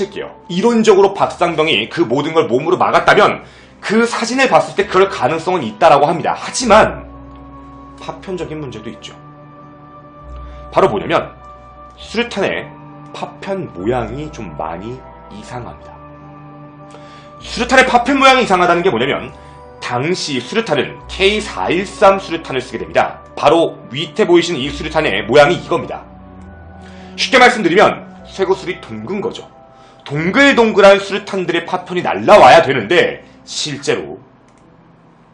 칠게요. 이론적으로 박상병이 그 모든 걸 몸으로 막았다면 그 사진을 봤을 때 그럴 가능성은 있다라고 합니다. 하지만 파편적인 문제도 있죠. 바로 뭐냐면 수류탄의 파편 모양이 좀 많이 이상합니다. 수류탄의 파편 모양이 이상하다는 게 뭐냐면 당시 수류탄은 K413 수류탄을 쓰게 됩니다. 바로 밑에 보이시는 이 수류탄의 모양이 이겁니다. 쉽게 말씀드리면 쇠구슬이 둥근 거죠. 동글동글한 수류탄들의 파편이 날라와야 되는데 실제로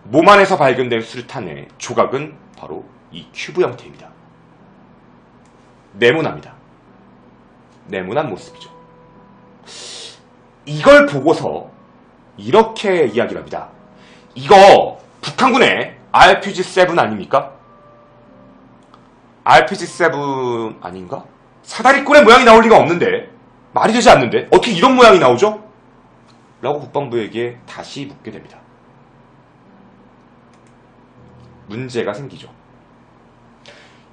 몸 안에서 발견된 수류탄의 조각은 바로 이 큐브 형태입니다. 네모납니다. 네모난 모습이죠. 이걸 보고서 이렇게 이야기를 합니다. 이거 북한군의 RPG-7 아닙니까? RPG-7 아닌가? 사다리꼴의 모양이 나올 리가 없는데, 말이 되지 않는데 어떻게 이런 모양이 나오죠? 라고 국방부에게 다시 묻게 됩니다. 문제가 생기죠.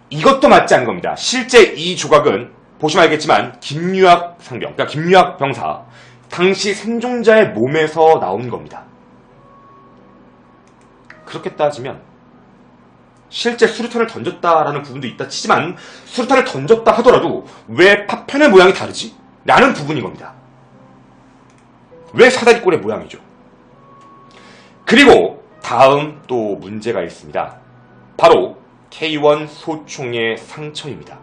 이것도 맞지 않은 겁니다. 실제 이 조각은 보시면 알겠지만 김유학 상병, 그러니까 김유학 병사 당시 생존자의 몸에서 나온 겁니다. 그렇게 따지면 실제 수류탄을 던졌다라는 부분도 있다 치지만 수류탄을 던졌다 하더라도 왜 파편의 모양이 다르지? 라는 부분인 겁니다. 왜 사다리꼴의 모양이죠? 그리고 다음 또 문제가 있습니다. 바로 K1 소총의 상처입니다.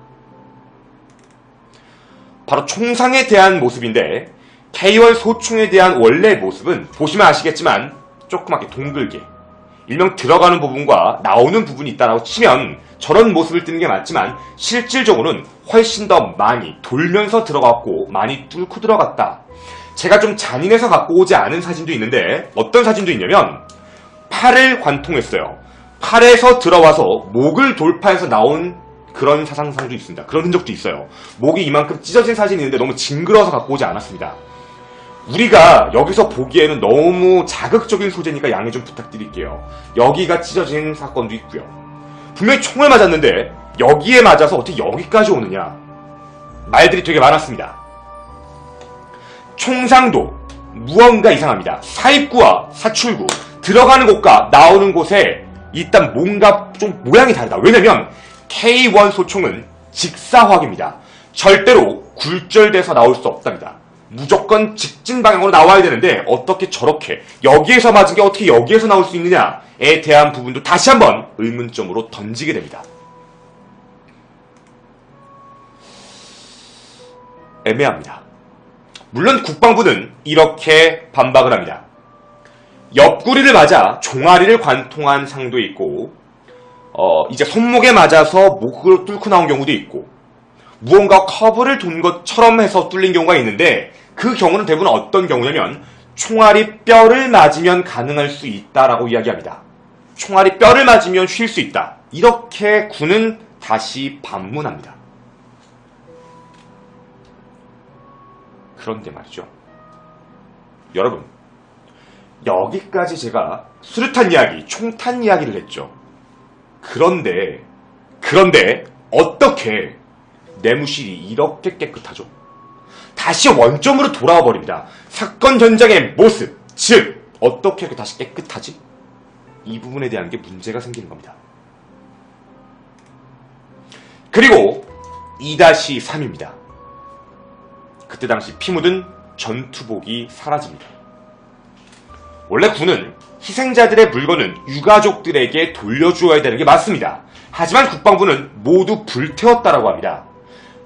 바로 총상에 대한 모습인데 K1 소총에 대한 원래 모습은 보시면 아시겠지만 조그맣게 동글게 일명 들어가는 부분과 나오는 부분이 있다라고 치면 저런 모습을 띠는 게 맞지만 실질적으로는 훨씬 더 많이 돌면서 들어갔고 많이 뚫고 들어갔다. 제가 좀 잔인해서 갖고 오지 않은 사진도 있는데 어떤 사진도 있냐면 팔을 관통했어요. 팔에서 들어와서 목을 돌파해서 나온 그런 사상상도 있습니다. 그런 흔적도 있어요. 목이 이만큼 찢어진 사진이 있는데 너무 징그러워서 갖고 오지 않았습니다. 우리가 여기서 보기에는 너무 자극적인 소재니까 양해 좀 부탁드릴게요. 여기가 찢어진 사건도 있고요. 분명히 총을 맞았는데 여기에 맞아서 어떻게 여기까지 오느냐 말들이 되게 많았습니다. 총상도 무언가 이상합니다. 사입구와 사출구 들어가는 곳과 나오는 곳에 일단 뭔가 좀 모양이 다르다. 왜냐면 K1 소총은 직사화기입니다. 절대로 굴절돼서 나올 수 없답니다. 무조건 직진 방향으로 나와야 되는데 어떻게 저렇게 여기에서 맞은 게 어떻게 여기에서 나올 수 있느냐에 대한 부분도 다시 한번 의문점으로 던지게 됩니다. 애매합니다. 물론 국방부는 이렇게 반박을 합니다. 옆구리를 맞아 종아리를 관통한 상도 있고 이제 손목에 맞아서 목으로 뚫고 나온 경우도 있고 무언가 커브를 돈 것처럼 해서 뚫린 경우가 있는데 그 경우는 대부분 어떤 경우냐면 총알이 뼈를 맞으면 가능할 수 있다라고 이야기합니다. 총알이 뼈를 맞으면 쉴 수 있다. 이렇게 군은 다시 반문합니다. 그런데 말이죠. 여러분, 여기까지 제가 수류탄 이야기, 총탄 이야기를 했죠. 그런데 어떻게 내무실이 이렇게 깨끗하죠? 다시 원점으로 돌아와 버립니다. 사건 현장의 모습, 즉 어떻게 다시 깨끗하지? 이 부분에 대한 게 문제가 생기는 겁니다. 그리고 2-3입니다. 그때 당시 피 묻은 전투복이 사라집니다. 원래 군은 희생자들의 물건은 유가족들에게 돌려주어야 되는 게 맞습니다. 하지만 국방부는 모두 불태웠다라고 합니다.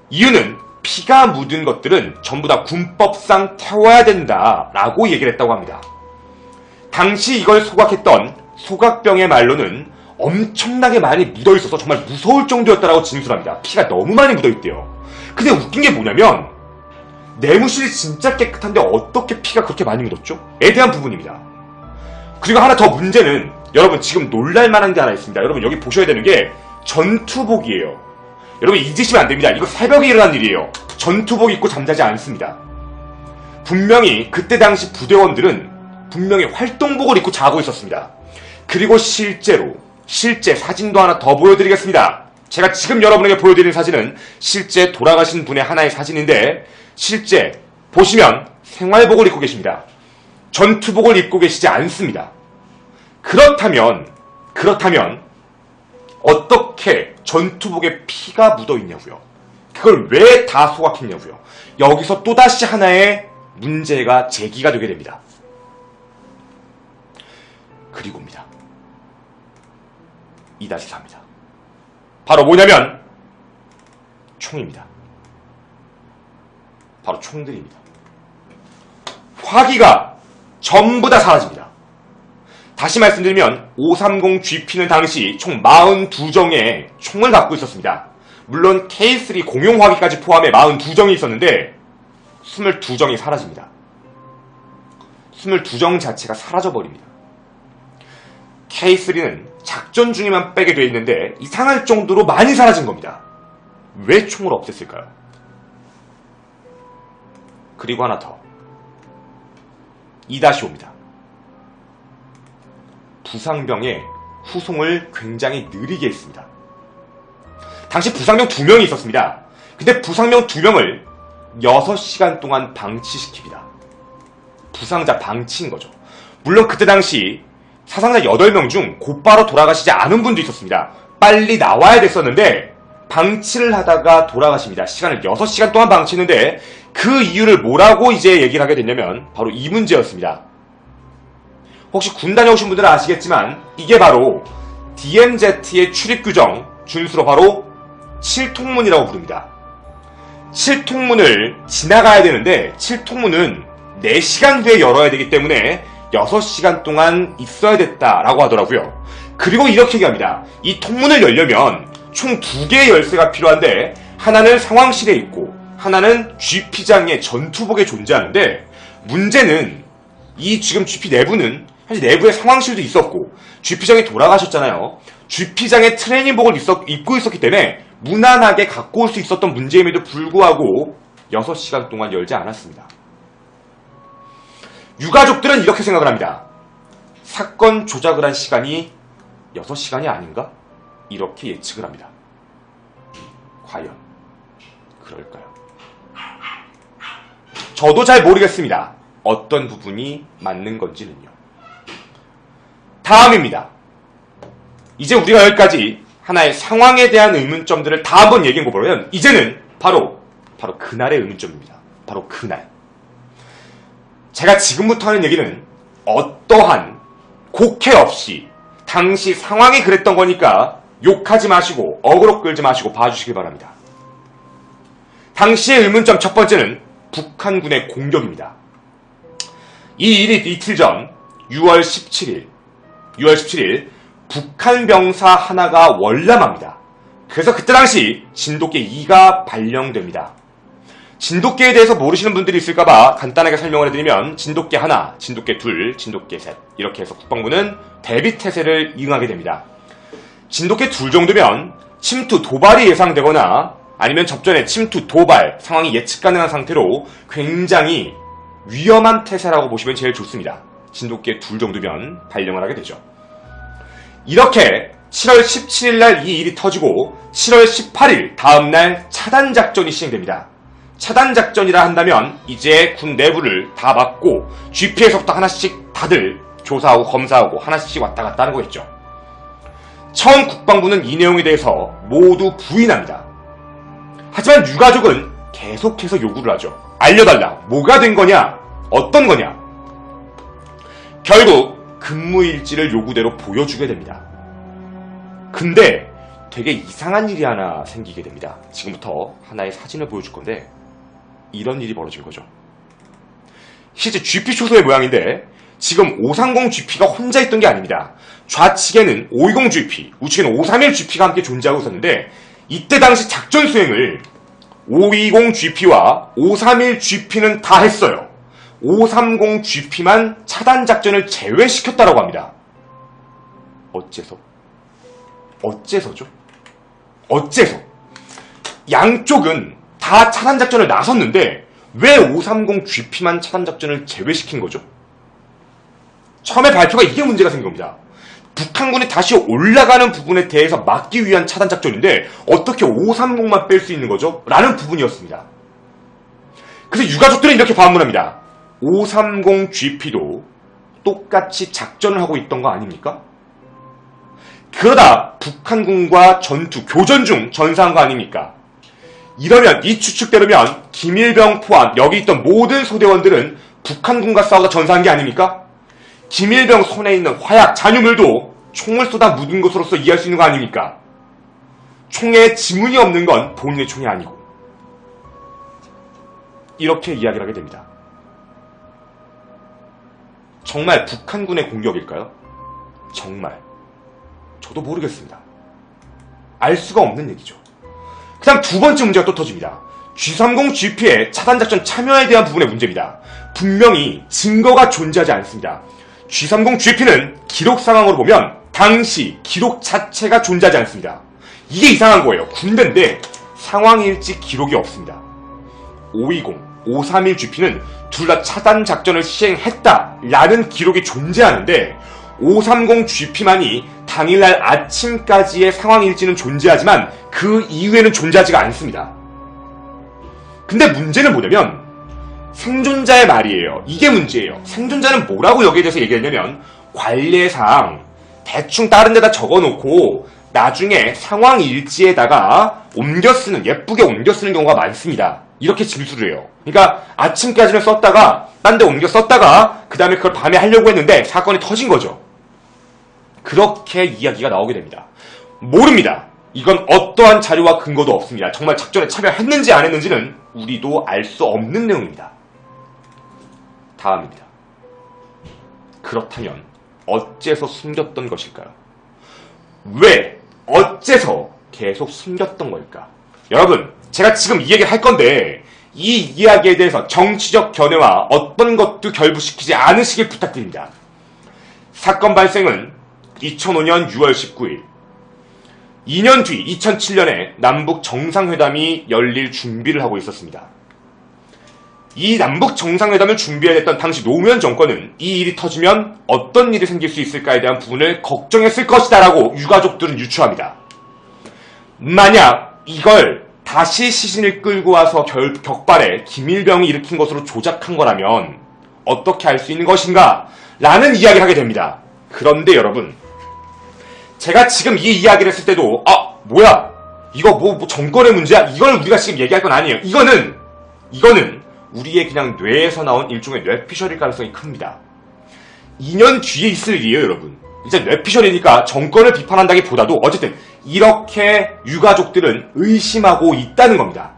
이유는 피가 묻은 것들은 전부 다 군법상 태워야 된다라고 얘기를 했다고 합니다. 당시 이걸 소각했던 소각병의 말로는 엄청나게 많이 묻어있어서 정말 무서울 정도였다라고 진술합니다. 피가 너무 많이 묻어있대요. 근데 웃긴 게 뭐냐면 내무실이 진짜 깨끗한데 어떻게 피가 그렇게 많이 묻었죠? 에 대한 부분입니다. 그리고 하나 더 문제는 여러분 지금 놀랄만한 게 하나 있습니다. 여러분 여기 보셔야 되는 게 전투복이에요. 여러분 잊으시면 안 됩니다. 이거 새벽에 일어난 일이에요. 전투복 입고 잠자지 않습니다. 분명히 그때 당시 부대원들은 분명히 활동복을 입고 자고 있었습니다. 그리고 실제 사진도 하나 더 보여드리겠습니다. 제가 지금 여러분에게 보여드리는 사진은 실제 돌아가신 분의 하나의 사진인데 실제 보시면 생활복을 입고 계십니다. 전투복을 입고 계시지 않습니다. 그렇다면 어떻게 전투복에 피가 묻어 있냐고요. 그걸 왜 다 소각했냐고요. 여기서 또다시 하나의 문제가 제기가 되게 됩니다. 그리고입니다. 2-4입니다. 바로 뭐냐면 총입니다. 바로 총들입니다. 화기가 전부 다 사라집니다. 다시 말씀드리면 530GP는 당시 총 42정의 총을 갖고 있었습니다. 물론 K3 공용 화기까지 포함해 42정이 있었는데 22정이 사라집니다. 22정 자체가 사라져버립니다. K3는 작전 중에만 빼게 되어 있는데 이상할 정도로 많이 사라진 겁니다. 왜 총을 없앴을까요? 그리고 하나 더. 2-5입니다. 부상병의 후송을 굉장히 느리게 했습니다. 당시 부상병 2명이 있었습니다. 근데 부상병 2명을 6시간 동안 방치시킵니다. 부상자 방치인 거죠. 물론 그때 당시 사상자 8명 중 곧바로 돌아가시지 않은 분도 있었습니다. 빨리 나와야 됐었는데 방치를 하다가 돌아가십니다. 시간을 6시간 동안 방치했는데 그 이유를 뭐라고 이제 얘기를 하게 됐냐면 바로 이 문제였습니다. 혹시 군 다녀오신 분들은 아시겠지만 이게 바로 DMZ의 출입 규정 준수로 바로 7통문이라고 부릅니다. 7통문을 지나가야 되는데 7통문은 4시간 뒤에 열어야 되기 때문에 6시간 동안 있어야 됐다라고 하더라고요. 그리고 이렇게 얘기합니다. 이 통문을 열려면 총 2개의 열쇠가 필요한데 하나는 상황실에 있고 하나는 GP장의 전투복에 존재하는데 문제는 이 지금 GP 내부는 사실 내부에 상황실도 있었고 GP장이 돌아가셨잖아요. GP장에 트레이닝복을 입고 있었기 때문에 무난하게 갖고 올 수 있었던 문제임에도 불구하고 6시간 동안 열지 않았습니다. 유가족들은 이렇게 생각을 합니다. 사건 조작을 한 시간이 6시간이 아닌가? 이렇게 예측을 합니다. 과연 그럴까요? 저도 잘 모르겠습니다. 어떤 부분이 맞는 건지는요. 다음입니다. 이제 우리가 여기까지 하나의 상황에 대한 의문점들을 다 한번 얘기해보면 이제는 바로 그날의 의문점입니다. 바로 그날. 제가 지금부터 하는 얘기는 어떠한 곡해 없이 당시 상황이 그랬던 거니까 욕하지 마시고 어그로 끌지 마시고 봐주시길 바랍니다. 당시의 의문점 첫 번째는 북한군의 공격입니다. 이 일이 이틀 전 6월 17일 북한 병사 하나가 월남합니다. 그래서 그때 당시 진돗개 2가 발령됩니다. 진돗개에 대해서 모르시는 분들이 있을까봐 간단하게 설명을 해드리면 진돗개 하나, 진돗개 둘, 진돗개 셋 이렇게 해서 국방부는 대비태세를 이응하게 됩니다. 진돗개 둘 정도면 침투 도발이 예상되거나 아니면 접전에 침투 도발 상황이 예측 가능한 상태로 굉장히 위험한 태세라고 보시면 제일 좋습니다. 진돗개 둘 정도면 발령을 하게 되죠. 이렇게 7월 17일 이 일이 터지고 7월 18일 다음날 차단작전이 시행됩니다. 차단작전이라 한다면 이제 군 내부를 다 막고 GP에서부터 하나씩 다들 조사하고 검사하고 하나씩 왔다 갔다 하는 거겠죠. 처음 국방부는 이 내용에 대해서 모두 부인합니다. 하지만 유가족은 계속해서 요구를 하죠. 알려달라. 뭐가 된 거냐? 어떤 거냐? 결국 근무일지를 요구대로 보여주게 됩니다. 근데 되게 이상한 일이 하나 생기게 됩니다. 지금부터 하나의 사진을 보여줄 건데 이런 일이 벌어진 거죠. 실제 GP 초소의 모양인데 지금 530GP가 혼자 있던 게 아닙니다. 좌측에는 520GP, 우측에는 531GP가 함께 존재하고 있었는데 이때 당시 작전 수행을 520GP와 531GP는 다 했어요. 530GP만 차단작전을 제외시켰다라고 합니다. 어째서죠? 어째서? 양쪽은 다 차단작전을 나섰는데 왜 530GP만 차단작전을 제외시킨 거죠? 처음에 발표가 이게 문제가 생긴 겁니다. 북한군이 다시 올라가는 부분에 대해서 막기 위한 차단작전인데 어떻게 530만 뺄 수 있는 거죠? 라는 부분이었습니다. 그래서 유가족들은 이렇게 반문합니다. 530GP도 똑같이 작전을 하고 있던 거 아닙니까? 그러다 북한군과 교전 중 전사한 거 아닙니까? 이러면 이 추측대로면 김일병 포함 여기 있던 모든 소대원들은 북한군과 싸우다 전사한 게 아닙니까? 김일병 손에 있는 화약, 잔유물도 총을 쏟아 묻은 것으로서 이해할 수 있는 거 아닙니까? 총에 지문이 없는 건 본인의 총이 아니고. 이렇게 이야기를 하게 됩니다. 정말 북한군의 공격일까요? 정말. 저도 모르겠습니다. 알 수가 없는 얘기죠. 그 다음 두 번째 문제가 또 터집니다. G30GP의 차단작전 참여에 대한 부분의 문제입니다. 분명히 증거가 존재하지 않습니다. G30GP는 기록 상황으로 보면 당시 기록 자체가 존재하지 않습니다. 이게 이상한 거예요. 군대인데 상황일지 기록이 없습니다. 520, 531GP는 둘 다 차단작전을 시행했다라는 기록이 존재하는데 530GP만이 당일날 아침까지의 상황일지는 존재하지만 그 이후에는 존재하지가 않습니다. 근데 문제는 뭐냐면 생존자의 말이에요. 이게 문제예요. 생존자는 뭐라고 여기에 대해서 얘기했냐면 관례상 대충 다른 데다 적어놓고 나중에 상황일지에다가 옮겨 쓰는, 예쁘게 옮겨 쓰는 경우가 많습니다. 이렇게 진술을 해요. 그러니까 아침까지는 썼다가 딴 데 옮겨 썼다가 그 다음에 그걸 밤에 하려고 했는데 사건이 터진 거죠. 그렇게 이야기가 나오게 됩니다. 모릅니다. 이건 어떠한 자료와 근거도 없습니다. 정말 작전에 참여했는지 안 했는지는 우리도 알 수 없는 내용입니다. 다음입니다. 그렇다면 어째서 숨겼던 것일까요? 왜? 어째서 계속 숨겼던 걸까? 여러분, 제가 지금 이 얘기를 할 건데 이 이야기에 대해서 정치적 견해와 어떤 것도 결부시키지 않으시길 부탁드립니다. 사건 발생은 2005년 6월 19일. 2년 뒤 2007년에 남북 정상회담이 열릴 준비를 하고 있었습니다. 이 남북 정상회담을 준비해냈던 당시 노무현 정권은 이 일이 터지면 어떤 일이 생길 수 있을까에 대한 부분을 걱정했을 것이다 라고 유가족들은 유추합니다. 만약 이걸 다시 시신을 끌고 와서 격발해 김일병이 일으킨 것으로 조작한 거라면 어떻게 할 수 있는 것인가? 라는 이야기를 하게 됩니다. 그런데 여러분, 제가 지금 이 이야기를 했을 때도 뭐야? 이거 뭐 정권의 문제야? 이걸 우리가 지금 얘기할 건 아니에요. 이거는 우리의 그냥 뇌에서 나온 일종의 뇌피셜일 가능성이 큽니다. 2년 뒤에 있을 일이에요, 여러분. 이제 뇌피셜이니까 정권을 비판한다기보다도 어쨌든 이렇게 유가족들은 의심하고 있다는 겁니다.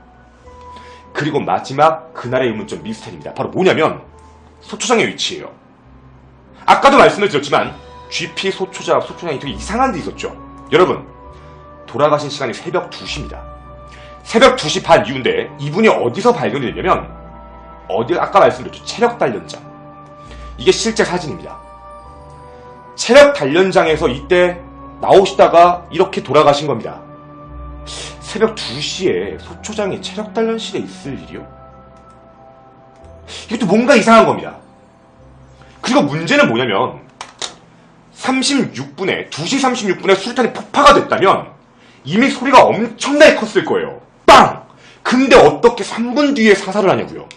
그리고 마지막 그날의 의문점 미스터리입니다. 바로 뭐냐면 소초장의 위치예요. 아까도 말씀을 드렸지만 GP 소초장이 되게 이상한 데 있었죠. 여러분, 돌아가신 시간이 새벽 2시입니다. 새벽 2시 반 이후인데 이분이 어디서 발견이 됐냐면 아까 말씀드렸죠. 체력 단련장. 이게 실제 사진입니다. 체력 단련장에서 이때 나오시다가 이렇게 돌아가신 겁니다. 새벽 2시에 소초장이 체력 단련실에 있을 일이요? 이것도 뭔가 이상한 겁니다. 그리고 문제는 뭐냐면 2시 36분에 수류탄이 폭파가 됐다면 이미 소리가 엄청나게 컸을 거예요. 빵! 근데 어떻게 3분 뒤에 사살을 하냐고요.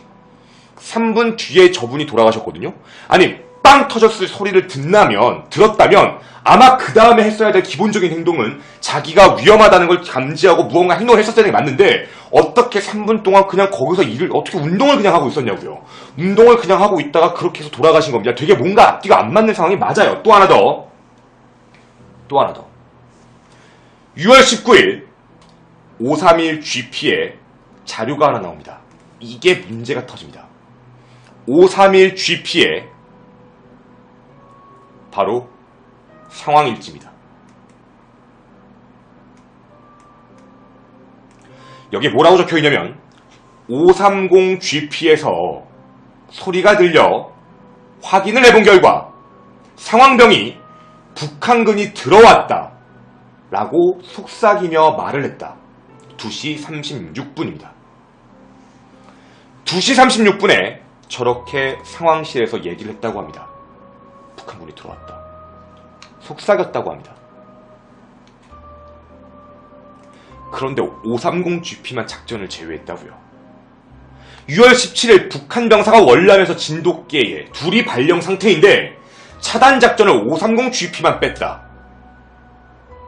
3분 뒤에 저분이 돌아가셨거든요. 아니, 빵 터졌을 소리를 들었다면 아마 그 다음에 했어야 될 기본적인 행동은 자기가 위험하다는 걸 감지하고 무언가 행동을 했었어야 되는 게 맞는데 어떻게 3분 동안 그냥 거기서 어떻게 운동을 그냥 하고 있었냐고요. 운동을 그냥 하고 있다가 그렇게 해서 돌아가신 겁니다. 되게 뭔가 앞뒤가 안 맞는 상황이 맞아요. 또 하나 더. 6월 19일 531GP에 자료가 하나 나옵니다. 이게 문제가 터집니다. 531GP에 바로 상황일지입니다. 여기에 뭐라고 적혀있냐면 530GP에서 소리가 들려 확인을 해본 결과 상황병이 북한군이 들어왔다 라고 속삭이며 말을 했다. 2시 36분입니다. 2시 36분에 저렇게 상황실에서 얘기를 했다고 합니다. 북한군이 들어왔다. 속삭였다고 합니다. 그런데 530GP만 작전을 제외했다고요. 6월 17일 북한 병사가 월남에서 진돗개에 둘이 발령 상태인데 차단 작전을 530 GP만 뺐다.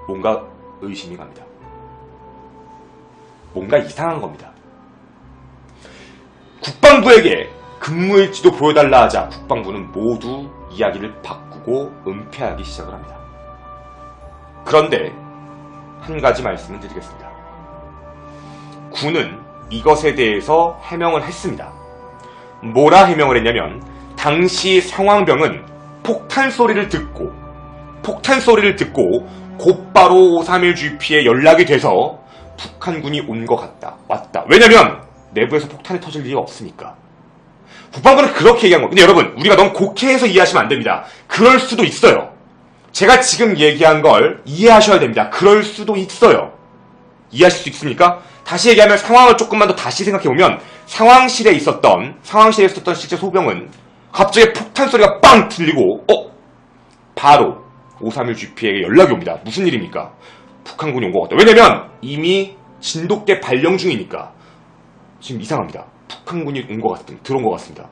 뭔가 의심이 갑니다. 뭔가 이상한 겁니다. 국방부에게 근무일지도 보여달라 하자 국방부는 모두 이야기를 바꾸고 은폐하기 시작을 합니다. 그런데 한 가지 말씀을 드리겠습니다. 군은 이것에 대해서 해명을 했습니다. 뭐라 해명을 했냐면 당시 상황병은 폭탄 소리를 듣고 곧바로 531 GP에 연락이 돼서 북한군이 온 것 같다. 왔다. 왜냐면 내부에서 폭탄이 터질 리가 없으니까. 국방부는 그렇게 얘기한 겁니다. 근데 여러분, 우리가 너무 곡해해서 이해하시면 안 됩니다. 그럴 수도 있어요. 제가 지금 얘기한 걸 이해하셔야 됩니다. 그럴 수도 있어요. 이해하실 수 있습니까? 다시 얘기하면 상황을 조금만 더 다시 생각해보면 상황실에 있었던 실제 소병은 갑자기 폭탄 소리가 빵 들리고 바로 531 GP에게 연락이 옵니다. 무슨 일입니까? 북한군이 온 것 같다. 왜냐면 이미 진돗개 발령 중이니까. 지금 이상합니다. 북한군이 들어온 것 같습니다.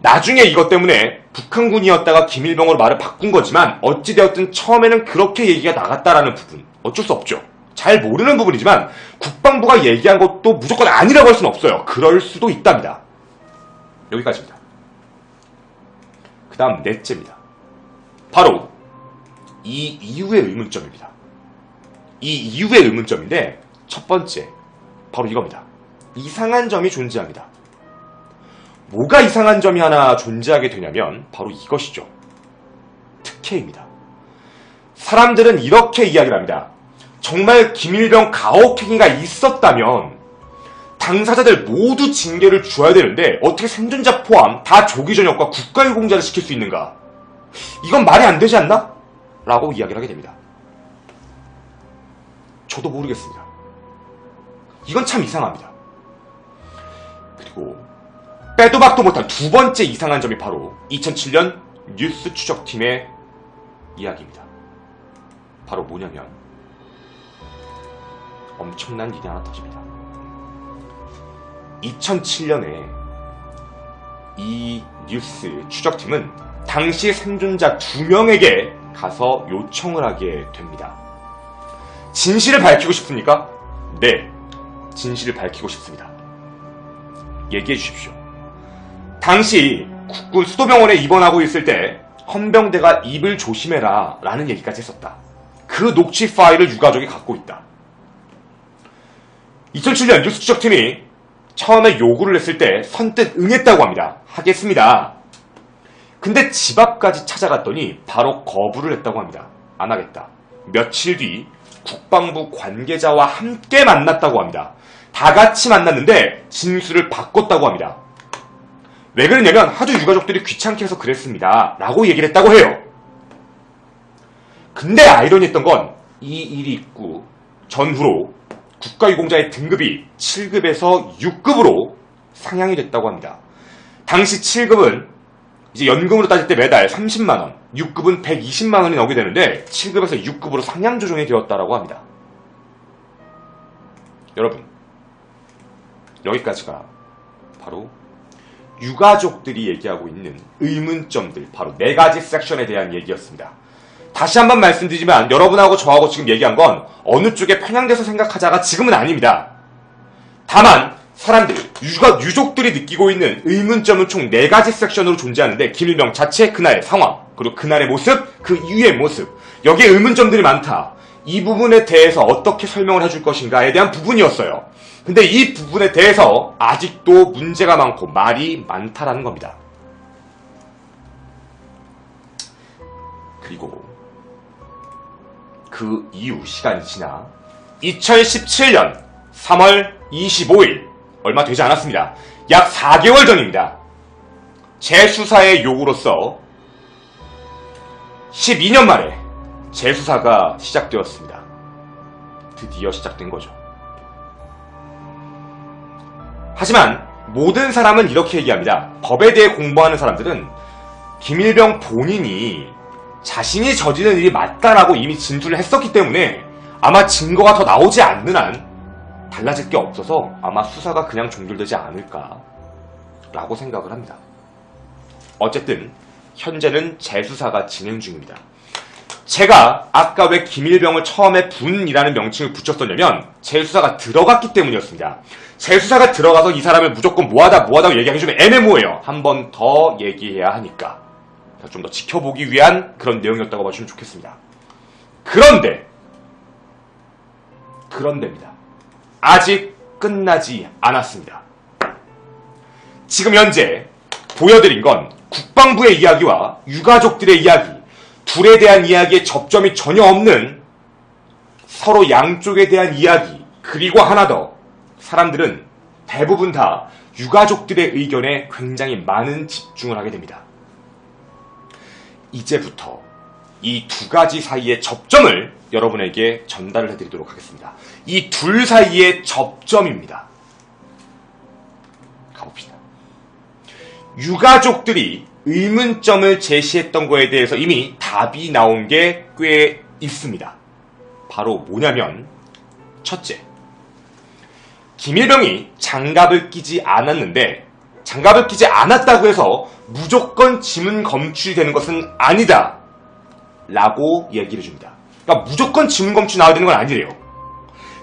나중에 이것 때문에 북한군이었다가 김일병으로 말을 바꾼 거지만 어찌되었든 처음에는 그렇게 얘기가 나갔다라는 부분 어쩔 수 없죠. 잘 모르는 부분이지만 국방부가 얘기한 것도 무조건 아니라고 할 수는 없어요. 그럴 수도 있답니다. 여기까지입니다. 그 다음 넷째입니다. 바로 이 이후의 의문점입니다. 이 이후의 의문점인데 첫 번째 바로 이겁니다. 이상한 점이 존재합니다. 뭐가 이상한 점이 하나 존재하게 되냐면 바로 이것이죠. 특혜입니다. 사람들은 이렇게 이야기를 합니다. 정말 김일병 가혹행위가 있었다면 당사자들 모두 징계를 줘야 되는데 어떻게 생존자 포함 다 조기 전역과 국가유공자를 시킬 수 있는가? 이건 말이 안 되지 않나? 라고 이야기를 하게 됩니다. 저도 모르겠습니다. 이건 참 이상합니다. 그리고 빼도 박도 못한 두 번째 이상한 점이 바로 2007년 뉴스 추적팀의 이야기입니다. 바로 뭐냐면 엄청난 일이 하나 터집니다. 2007년에 이 뉴스 추적팀은 당시 생존자 2명에게 가서 요청을 하게 됩니다. 진실을 밝히고 싶습니까? 네, 진실을 밝히고 싶습니다. 얘기해 주십시오. 당시 국군 수도병원에 입원하고 있을 때 헌병대가 입을 조심해라 라는 얘기까지 했었다. 그 녹취 파일을 유가족이 갖고 있다. 2007년 뉴스 추적팀이 처음에 요구를 했을 때 선뜻 응했다고 합니다. 하겠습니다. 근데 집 앞까지 찾아갔더니 바로 거부를 했다고 합니다. 안 하겠다. 며칠 뒤 국방부 관계자와 함께 만났다고 합니다. 다 같이 만났는데 진술을 바꿨다고 합니다. 왜 그러냐면 하도 유가족들이 귀찮게 해서 그랬습니다. 라고 얘기를 했다고 해요. 근데 아이러니했던 건 이 일이 있고 전후로 국가유공자의 등급이 7급에서 6급으로 상향이 됐다고 합니다. 당시 7급은 이제 연금으로 따질 때 매달 30만원, 6급은 120만원이 나오게 되는데 7급에서 6급으로 상향 조정이 되었다고 합니다. 여러분, 여기까지가 바로 유가족들이 얘기하고 있는 의문점들, 바로 4가지 섹션에 대한 얘기였습니다. 다시 한번 말씀드리지만 여러분하고 저하고 지금 얘기한 건 어느 쪽에 편향돼서 생각하자가 지금은 아닙니다. 다만 사람들, 유족들이 느끼고 있는 의문점은 총 4가지 섹션으로 존재하는데 김일병 자체, 그날의 상황, 그리고 그날의 모습, 그 이후의 모습, 여기에 의문점들이 많다. 이 부분에 대해서 어떻게 설명을 해줄 것인가에 대한 부분이었어요. 근데 이 부분에 대해서 아직도 문제가 많고 말이 많다라는 겁니다. 그리고 그 이후 시간이 지나 2017년 3월 25일, 얼마 되지 않았습니다. 약 4개월 전입니다. 재수사의 요구로서 12년 만에 재수사가 시작되었습니다. 드디어 시작된 거죠. 하지만 모든 사람은 이렇게 얘기합니다. 법에 대해 공부하는 사람들은 김일병 본인이 자신이 저지른 일이 맞다라고 이미 진술을 했었기 때문에 아마 증거가 더 나오지 않는 한 달라질 게 없어서 아마 수사가 그냥 종결되지 않을까라고 생각을 합니다. 어쨌든 현재는 재수사가 진행 중입니다. 제가 아까 왜 김일병을 처음에 분이라는 명칭을 붙였었냐면 재수사가 들어갔기 때문이었습니다. 재수사가 들어가서 이 사람을 무조건 뭐하다고 얘기하기 좀 애매모호해요. 한 번 더 얘기해야 하니까 좀 더 지켜보기 위한 그런 내용이었다고 봐주시면 좋겠습니다. 그런데입니다. 아직 끝나지 않았습니다. 지금 현재 보여드린 건 국방부의 이야기와 유가족들의 이야기, 둘에 대한 이야기에 접점이 전혀 없는 서로 양쪽에 대한 이야기, 그리고 하나 더, 사람들은 대부분 다 유가족들의 의견에 굉장히 많은 집중을 하게 됩니다. 이제부터 이 두 가지 사이의 접점을 여러분에게 전달을 해드리도록 하겠습니다. 이 둘 사이의 접점입니다. 가봅시다. 유가족들이 의문점을 제시했던 거에 대해서 이미 답이 나온 게 꽤 있습니다. 바로 뭐냐면, 첫째, 김일병이 장갑을 끼지 않았는데 장갑을 끼지 않았다고 해서 무조건 지문 검출이 되는 것은 아니다 라고 얘기를 해줍니다. 그러니까 무조건 지문 검출이 나와야 되는 건 아니래요.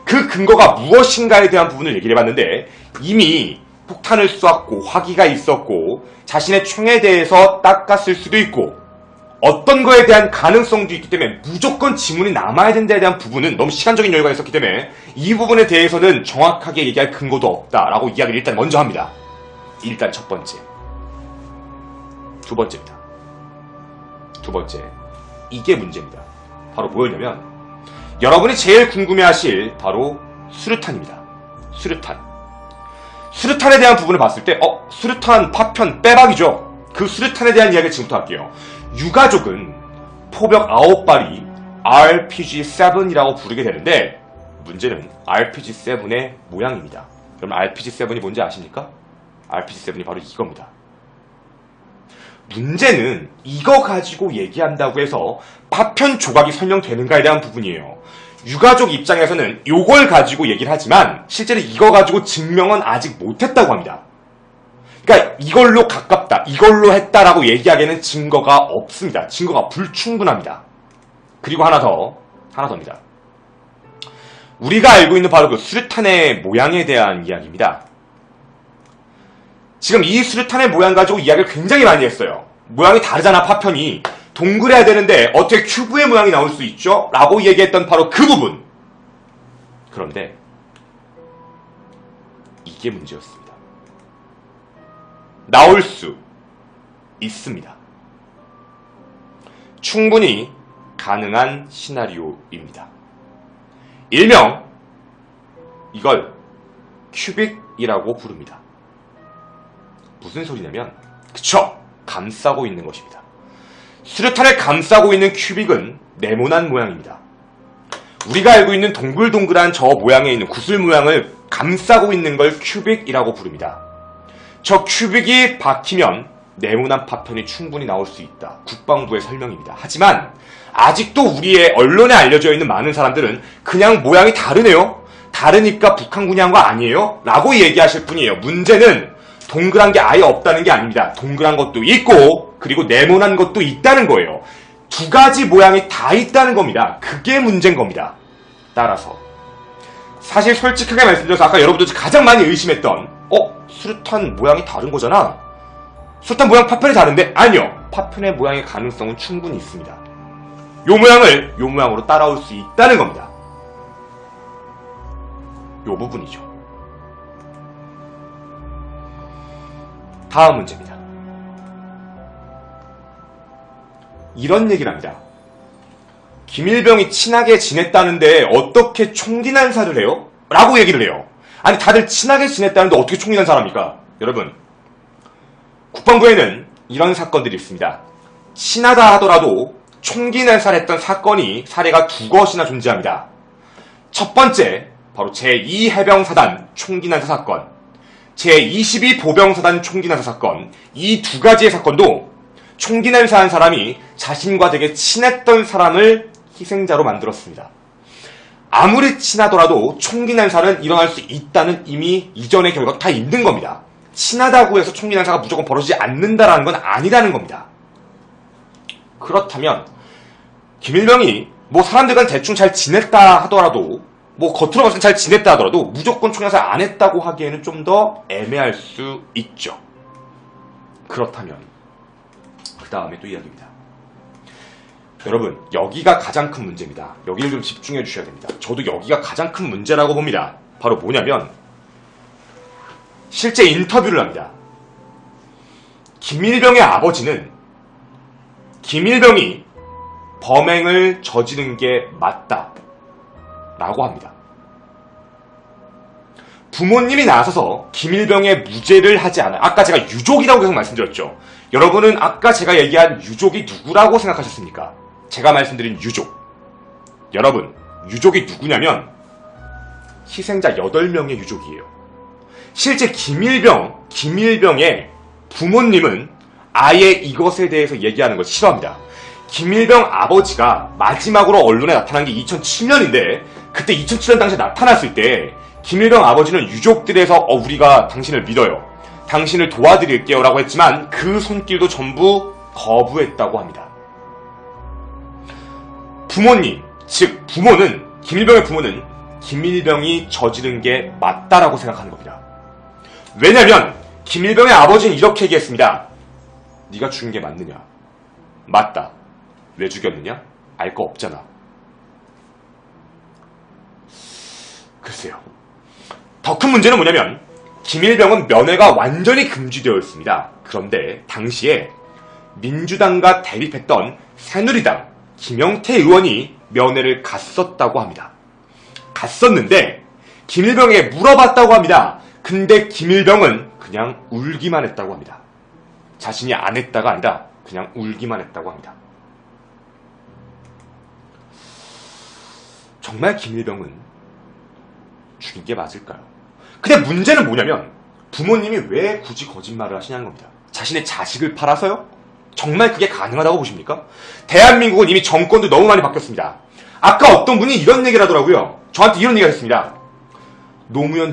그 근거가 무엇인가에 대한 부분을 얘기를 해봤는데, 이미 폭탄을 쏘았고 화기가 있었고 자신의 총에 대해서 닦았을 수도 있고 어떤 거에 대한 가능성도 있기 때문에 무조건 지문이 남아야 된다에 대한 부분은 너무 시간적인 여유가 있었기 때문에 이 부분에 대해서는 정확하게 얘기할 근거도 없다라고 이야기를 일단 먼저 합니다. 일단 첫 번째. 두 번째입니다. 두 번째. 이게 문제입니다. 바로 뭐였냐면, 여러분이 제일 궁금해하실 바로 수류탄입니다. 수류탄에 대한 부분을 봤을 때 수류탄 파편 빼박이죠. 그 수류탄에 대한 이야기를 지금부터 할게요. 유가족은 포벽 9발이 RPG-7이라고 부르게 되는데, 문제는 RPG-7의 모양입니다. 그럼 RPG-7이 뭔지 아십니까? RPG-7이 바로 이겁니다. 문제는 이거 가지고 얘기한다고 해서 파편 조각이 설명되는가에 대한 부분이에요. 유가족 입장에서는 이걸 가지고 얘기를 하지만 실제로 이거 가지고 증명은 아직 못했다고 합니다. 그러니까 이걸로 가깝다, 이걸로 했다라고 얘기하기에는 증거가 없습니다. 증거가 불충분합니다. 그리고 하나 더입니다. 우리가 알고 있는 바로 그 수류탄의 모양에 대한 이야기입니다. 지금 이 수류탄의 모양 가지고 이야기를 굉장히 많이 했어요. 모양이 다르잖아, 파편이. 동그래야 되는데 어떻게 큐브의 모양이 나올 수 있죠? 라고 얘기했던 바로 그 부분. 그런데 이게 문제였습니다. 나올 수 있습니다. 충분히 가능한 시나리오입니다. 일명 이걸 큐빅이라고 부릅니다. 무슨 소리냐면, 그쵸, 감싸고 있는 것입니다. 수류탄을 감싸고 있는 큐빅은 네모난 모양입니다. 우리가 알고 있는 동글동글한 저 모양에 있는 구슬 모양을 감싸고 있는 걸 큐빅이라고 부릅니다. 저 큐빅이 박히면 네모난 파편이 충분히 나올 수 있다. 국방부의 설명입니다. 하지만 아직도 우리의 언론에 알려져 있는 많은 사람들은 그냥 모양이 다르네요. 다르니까 북한군이 한 거 아니에요? 라고 얘기하실 뿐이에요. 문제는 동그란 게 아예 없다는 게 아닙니다. 동그란 것도 있고 그리고 네모난 것도 있다는 거예요. 두 가지 모양이 다 있다는 겁니다. 그게 문제인 겁니다. 따라서 사실 솔직하게 말씀드려서 아까 여러분들이 가장 많이 의심했던 수류탄 모양이 다른 거잖아. 수류탄 모양 파편이 다른데? 아니요. 파편의 모양의 가능성은 충분히 있습니다. 요 모양을 요 모양으로 따라올 수 있다는 겁니다. 요 부분이죠. 다음 문제입니다. 이런 얘기를 합니다. 김일병이 친하게 지냈다는데 어떻게 총기 난사를 해요? 라고 얘기를 해요. 아니, 다들 친하게 지냈다는데 어떻게 총기 난사합니까? 여러분, 국방부에는 이런 사건들이 있습니다. 친하다 하더라도 총기 난사를 했던 사례가 두 것이나 존재합니다. 첫 번째, 바로 제2해병사단 총기 난사 사건, 제22보병사단 총기 난사 사건, 이 두 가지의 사건도 총기 난사한 사람이 자신과 되게 친했던 사람을 희생자로 만들었습니다. 아무리 친하더라도 총기 난사는 일어날 수 있다는 이미 이전의 결과가 다 있는 겁니다. 친하다고 해서 총기 난사가 무조건 벌어지지 않는다라는 건 아니라는 겁니다. 그렇다면 김일병이 뭐 사람들과 대충 잘 지냈다 하더라도 뭐 겉으로 봐서 잘 지냈다 하더라도 무조건 총기 난사 안 했다고 하기에는 좀 더 애매할 수 있죠. 그렇다면 그 다음에 또 이야기입니다. 여러분, 여기가 가장 큰 문제입니다. 여기를 좀 집중해 주셔야 됩니다. 저도 여기가 가장 큰 문제라고 봅니다. 바로 뭐냐면 실제 인터뷰를 합니다. 김일병의 아버지는 김일병이 범행을 저지른 게 맞다 라고 합니다. 부모님이 나서서 김일병의 무죄를 하지 않아요. 아까 제가 유족이라고 계속 말씀드렸죠. 여러분은 아까 제가 얘기한 유족이 누구라고 생각하셨습니까? 제가 말씀드린 유족. 여러분, 유족이 누구냐면 희생자 8명의 유족이에요. 실제 김일병의 부모님은 아예 이것에 대해서 얘기하는 걸 싫어합니다. 김일병 아버지가 마지막으로 언론에 나타난 게 2007년인데 그때 2007년 당시에 나타났을 때 김일병 아버지는 유족들에서 우리가 당신을 믿어요. 당신을 도와드릴게요 라고 했지만 그 손길도 전부 거부했다고 합니다. 부모님, 즉 부모는 김일병의 부모는 김일병이 저지른 게 맞다라고 생각하는 겁니다. 왜냐면 김일병의 아버지는 이렇게 얘기했습니다. 네가 죽인 게 맞느냐? 맞다. 왜 죽였느냐? 알 거 없잖아. 글쎄요. 더 큰 문제는 뭐냐면 김일병은 면회가 완전히 금지되어 있습니다. 그런데 당시에 민주당과 대립했던 새누리당 김영태 의원이 면회를 갔었다고 합니다. 갔었는데 김일병에게 물어봤다고 합니다. 근데 김일병은 그냥 울기만 했다고 합니다. 자신이 안 했다가 아니라 그냥 울기만 했다고 합니다. 정말 김일병은 죽인 게 맞을까요? 근데 문제는 뭐냐면 부모님이 왜 굳이 거짓말을 하시냐는 겁니다. 자신의 자식을 팔아서요? 정말 그게 가능하다고 보십니까? 대한민국은 이미 정권도 너무 많이 바뀌었습니다. 아까 어떤 분이 이런 얘기를 하더라고요. 저한테 이런 얘기를 했습니다. 노무현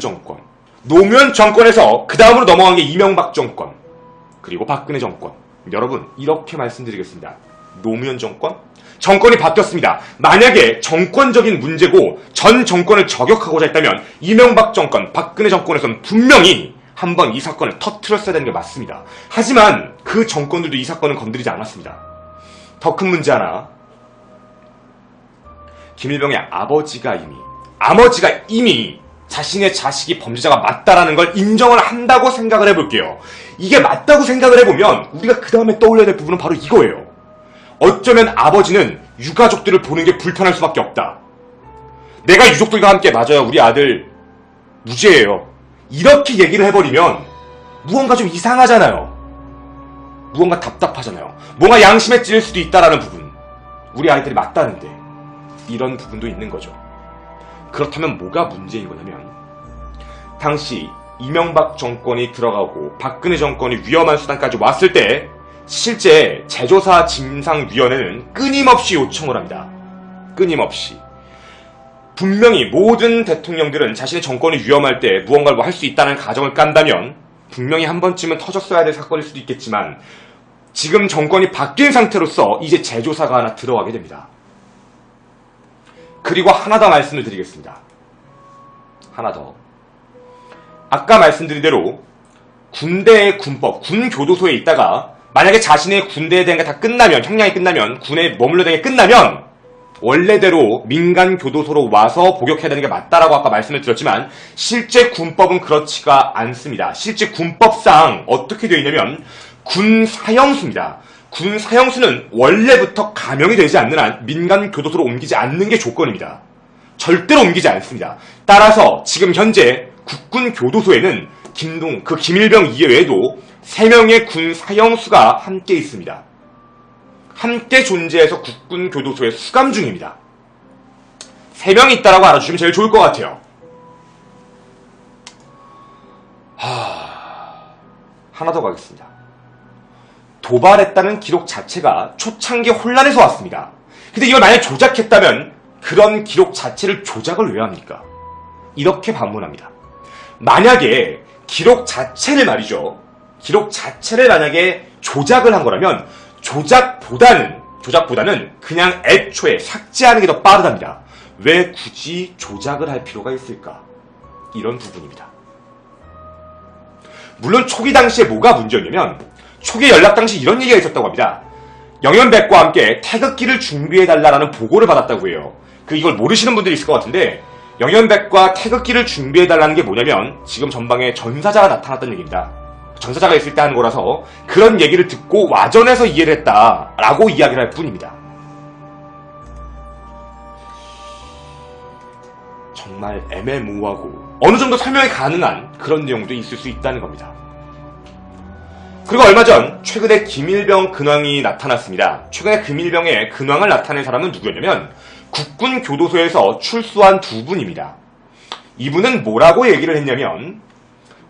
정권에서 그 다음으로 넘어간 게 이명박 정권, 그리고 박근혜 정권. 여러분, 이렇게 말씀드리겠습니다. 노무현 정권이 바뀌었습니다. 만약에 정권적인 문제고 전 정권을 저격하고자 했다면 이명박 정권, 박근혜 정권에서는 분명히 한번 이 사건을 터뜨렸어야 되는 게 맞습니다. 하지만 그 정권들도 이 사건을 건드리지 않았습니다. 더 큰 문제 하나. 김일병의 아버지가 이미 자신의 자식이 범죄자가 맞다라는 걸 인정을 한다고 생각을 해볼게요. 이게 맞다고 생각을 해보면 우리가 그 다음에 떠올려야 될 부분은 바로 이거예요. 어쩌면 아버지는 유가족들을 보는 게 불편할 수밖에 없다. 내가 유족들과 함께 맞아요. 우리 아들 무죄예요. 이렇게 얘기를 해버리면 무언가 좀 이상하잖아요. 무언가 답답하잖아요. 뭔가 양심에 찔릴 수도 있다라는 부분. 우리 아이들이 맞다는데 이런 부분도 있는 거죠. 그렇다면 뭐가 문제인 거냐면 당시 이명박 정권이 들어가고 박근혜 정권이 위험한 수단까지 왔을 때 실제 재조사 진상위원회는 끊임없이 요청을 합니다. 끊임없이. 분명히 모든 대통령들은 자신의 정권이 위험할 때 무언가를 할 수 있다는 가정을 깐다면 분명히 한 번쯤은 터졌어야 될 사건일 수도 있겠지만 지금 정권이 바뀐 상태로서 이제 재조사가 하나 들어가게 됩니다. 그리고 하나 더 말씀을 드리겠습니다. 하나 더. 아까 말씀드린 대로 군대의 군법, 군교도소에 있다가 만약에 자신의 군대에 대한 게 다 끝나면, 형량이 끝나면, 군에 머물러 되는 게 끝나면 원래대로 민간 교도소로 와서 복역해야 되는 게 맞다라고 아까 말씀을 드렸지만 실제 군법은 그렇지가 않습니다. 실제 군법상 어떻게 되어 있냐면 군 사형수입니다. 군 사형수는 원래부터 감형이 되지 않는 한 민간 교도소로 옮기지 않는 게 조건입니다. 절대로 옮기지 않습니다. 따라서 지금 현재 국군 교도소에는 김일병 이외에도 3명의 군 사형수가 함께 있습니다. 함께 존재해서 국군 교도소에 수감 중입니다. 3명이 있다라고 알아주시면 제일 좋을 것 같아요. 하나 더 가겠습니다. 도발했다는 기록 자체가 초창기 혼란에서 왔습니다. 근데 이걸 만약 조작했다면 그런 기록 자체를 조작을 왜 합니까? 이렇게 반문합니다. 만약에 기록 자체를 말이죠. 기록 자체를 만약에 조작을 한 거라면 조작보다는 그냥 애초에 삭제하는 게 더 빠르답니다. 왜 굳이 조작을 할 필요가 있을까? 이런 부분입니다. 물론 초기 당시에 뭐가 문제였냐면 초기 연락 당시 이런 얘기가 있었다고 합니다. 영연백과 함께 태극기를 준비해달라는 보고를 받았다고 해요. 이걸 모르시는 분들이 있을 것 같은데 영연백과 태극기를 준비해달라는 게 뭐냐면 지금 전방에 전사자가 나타났다는 얘기입니다. 전사자가 있을 때 하는 거라서 그런 얘기를 듣고 와전해서 이해를 했다라고 이야기를 할 뿐입니다. 정말 애매모호하고 어느 정도 설명이 가능한 그런 내용도 있을 수 있다는 겁니다. 그리고 얼마 전 최근에 김일병 근황이 나타났습니다. 최근에 김일병의 근황을 나타낸 사람은 누구였냐면 국군 교도소에서 출소한 두 분입니다. 이분은 뭐라고 얘기를 했냐면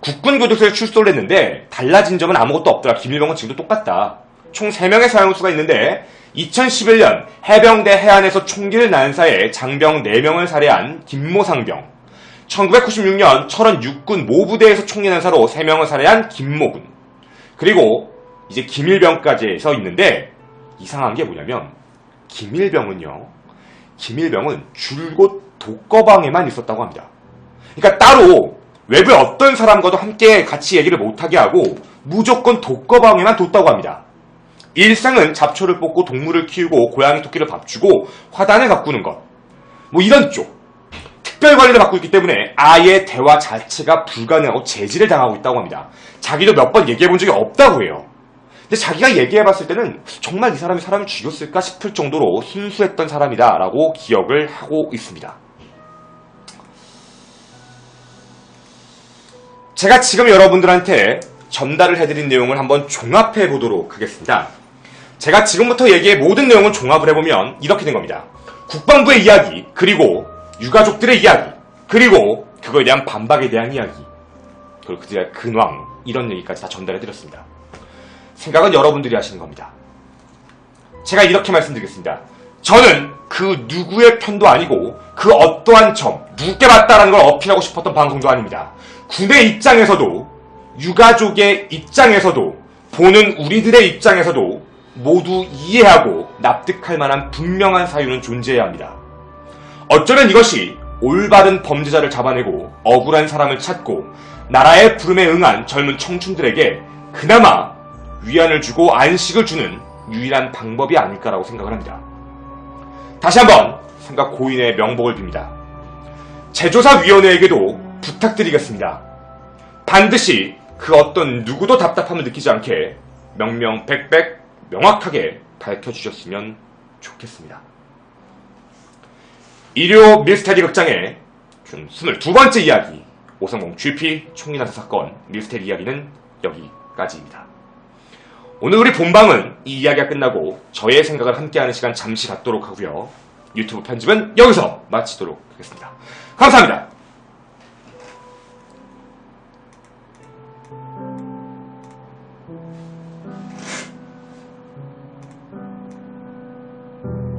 국군 교도소에 출소를 했는데 달라진 점은 아무것도 없더라. 김일병은 지금도 똑같다. 총 3명의 사형수가 있는데 2011년 해병대 해안에서 총기를 난사해 장병 4명을 살해한 김모상병, 1996년 철원 육군 모부대에서 총기 난사로 3명을 살해한 김모군, 그리고 이제 김일병까지 해서 있는데 이상한 게 뭐냐면 김일병은 줄곧 독거방에만 있었다고 합니다. 그러니까 따로 외부의 어떤 사람과도 함께 같이 얘기를 못하게 하고 무조건 독거방에만 뒀다고 합니다. 일상은 잡초를 뽑고 동물을 키우고 고양이 토끼를 밥 주고 화단을 가꾸는 것, 뭐 이런 쪽 특별관리를 받고 있기 때문에 아예 대화 자체가 불가능하고 제지를 당하고 있다고 합니다. 자기도 몇 번 얘기해 본 적이 없다고 해요. 근데 자기가 얘기해 봤을 때는 정말 이 사람이 사람을 죽였을까 싶을 정도로 순수했던 사람이다 라고 기억을 하고 있습니다. 제가 지금 여러분들한테 전달을 해드린 내용을 한번 종합해 보도록 하겠습니다. 제가 지금부터 얘기의 모든 내용을 종합을 해보면 이렇게 된 겁니다. 국방부의 이야기, 그리고 유가족들의 이야기, 그리고 그거에 대한 반박에 대한 이야기, 그리고 그들의 근황, 이런 얘기까지 다 전달해드렸습니다. 생각은 여러분들이 하시는 겁니다. 제가 이렇게 말씀드리겠습니다. 저는 그 누구의 편도 아니고 그 어떠한 점, 누구께 맞다라는 걸 어필하고 싶었던 방송도 아닙니다. 군의 입장에서도, 유가족의 입장에서도, 보는 우리들의 입장에서도 모두 이해하고 납득할 만한 분명한 사유는 존재해야 합니다. 어쩌면 이것이 올바른 범죄자를 잡아내고 억울한 사람을 찾고 나라의 부름에 응한 젊은 청춘들에게 그나마 위안을 주고 안식을 주는 유일한 방법이 아닐까라고 생각을 합니다. 다시 한번 생각 고인의 명복을 빕니다. 제조사위원회에게도 부탁드리겠습니다. 반드시 그 어떤 누구도 답답함을 느끼지 않게 명명백백 명확하게 밝혀주셨으면 좋겠습니다. 일요 미스테리 극장의 22번째 이야기, 오성공 GP 총기 난사 사건 미스테리 이야기는 여기까지입니다. 오늘 우리 본방은 이 이야기가 끝나고 저의 생각을 함께하는 시간 잠시 갖도록 하고요. 유튜브 편집은 여기서 마치도록 하겠습니다. 감사합니다.